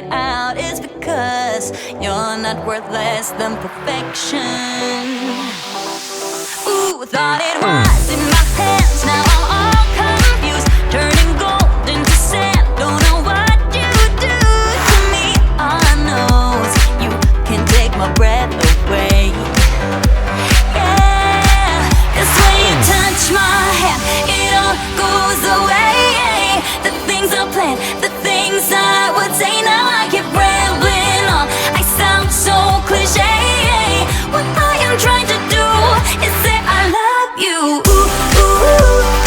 right out is because you're not worth less than perfection. Ooh, thought it was in my hands, now I'm all confused, turning gold into sand. Don't know what you do to me. All I know is you can take my breath away. Yeah, 'cause when you touch my hand, it all goes away. The things I planned, the things I would say, now I keep rambling on. I sound so cliche. What I am trying to do is say I love you. Ooh, ooh,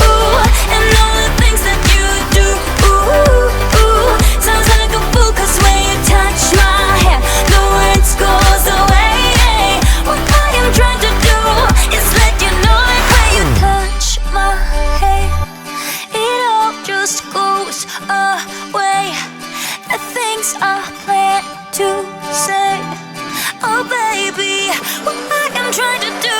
ooh, and all the things that you do. Ooh, ooh, sounds like a fool, 'cause when you touch my hand, the words goes away. What I am trying to do is let you know that when you touch my hand, it all just goes away. The things I plan to say, oh baby, what I am trying to do